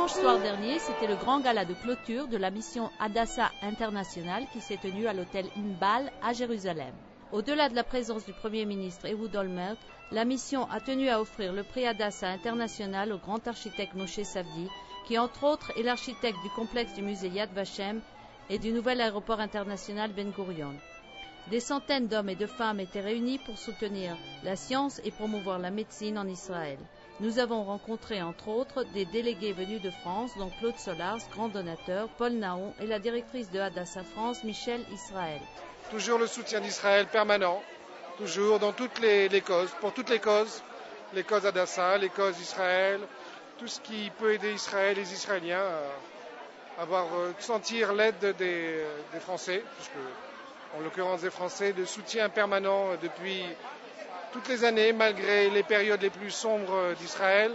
Dimanche soir dernier, c'était le grand gala de clôture de la mission Hadassah International qui s'est tenue à l'hôtel Inbal à Jérusalem. Au-delà de la présence du Premier ministre Ehud Olmert, la mission a tenu à offrir le prix Hadassah International au grand architecte Moshe Safdie, qui entre autres est l'architecte du complexe du musée Yad Vashem et du nouvel aéroport international Ben Gurion. Des centaines d'hommes et de femmes étaient réunis pour soutenir la science et promouvoir la médecine en Israël. Nous avons rencontré entre autres des délégués venus de France, dont Claude Solars, grand donateur, Paul Nahon et la directrice de Hadassah France, Michel Israël. Toujours le soutien d'Israël permanent, toujours dans toutes les causes, pour toutes les causes Hadassah, les causes d'Israël, tout ce qui peut aider Israël, les Israéliens à sentir l'aide des Français, puisque en l'occurrence des Français, de soutien permanent depuis toutes les années, malgré les périodes les plus sombres d'Israël.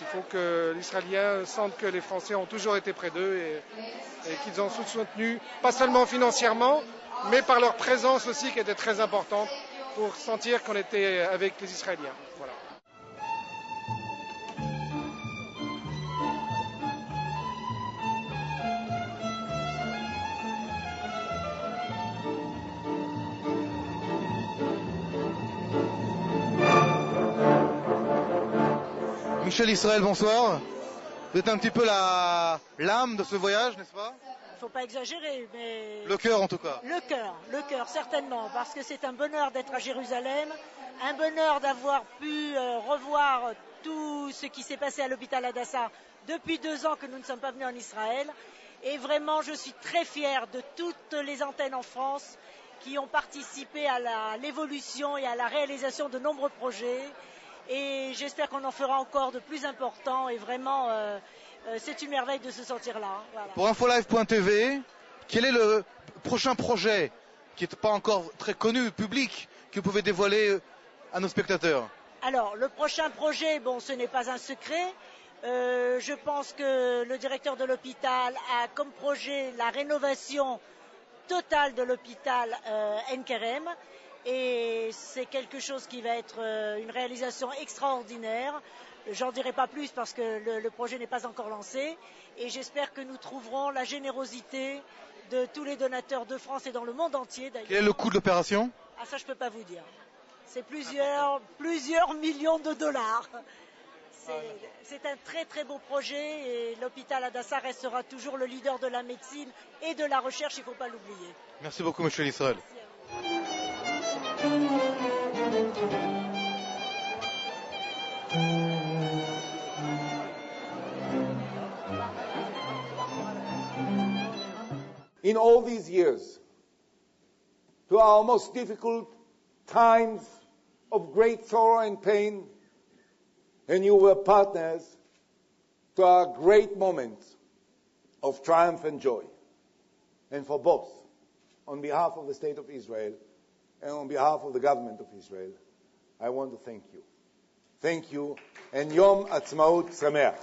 Il faut que les Israéliens sentent que les Français ont toujours été près d'eux et qu'ils ont soutenu, pas seulement financièrement, mais par leur présence aussi qui était très importante pour sentir qu'on était avec les Israéliens. Voilà. Michel Israël, bonsoir. Vous êtes un petit peu l'âme de ce voyage, n'est-ce pas? Il ne faut pas exagérer, mais... Le cœur en tout cas. Le cœur, certainement, parce que c'est un bonheur d'être à Jérusalem, un bonheur d'avoir pu revoir tout ce qui s'est passé à l'hôpital Hadassah depuis 2 ans que nous ne sommes pas venus en Israël. Et vraiment, je suis très fière de toutes les antennes en France qui ont participé à l'évolution et à la réalisation de nombreux projets. Et j'espère qu'on en fera encore de plus importants et vraiment c'est une merveille de se sentir là. Voilà. Pour infolive.tv, quel est le prochain projet qui n'est pas encore très connu, public, que vous pouvez dévoiler à nos spectateurs? Alors, le prochain projet, bon, ce n'est pas un secret. Je pense que le directeur de l'hôpital a comme projet la rénovation totale de l'hôpital Nkerem. Et c'est quelque chose qui va être une réalisation extraordinaire. J'en dirai pas plus parce que le projet n'est pas encore lancé. Et j'espère que nous trouverons la générosité de tous les donateurs de France et dans le monde entier d'ailleurs. Quel est le coût de l'opération? Ah, ça, je peux pas vous dire. C'est plusieurs millions de dollars. C'est un très très beau projet et l'hôpital Hadassah restera toujours le leader de la médecine et de la recherche, il ne faut pas l'oublier. Merci beaucoup, Michel Israël. In all these years, to our most difficult times of great sorrow and pain, and you were partners to our great moments of triumph and joy. And for both, on behalf of the State of Israel and on behalf of the government of Israel, I want to thank you. Thank you, and Yom Ha'atzmaut Sameach.